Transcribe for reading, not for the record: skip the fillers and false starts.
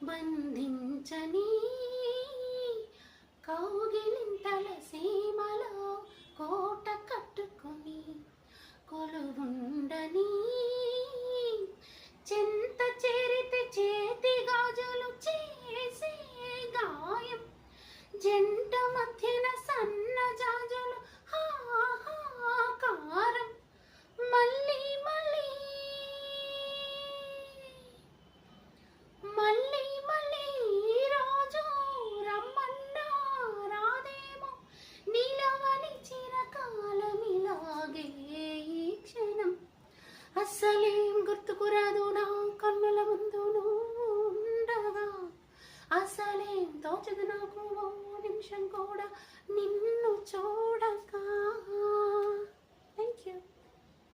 బంధించని కౌగిలింతల సీమలో కోట కట్టుకొని కొలువుండని చెంత చేరితే చేతి గాజులు చేసే గాయం జంట మధ్యన సన్న జాజులు హాహాకారం మళ్ళీ మళ్ళీ మళ్ళీ మళ్ళీ రోజు రమ్మన్నా రాదేమో నిలవని చిరకాలమిలాగే ఈ క్షణం అస్సలేం గుర్తుకు రాదు నా కన్నుల ముందు నువ్వు ఉండగా అసలేం తోచదు నాకు ఓ నిమిషం కూడా నిన్ను చూడగా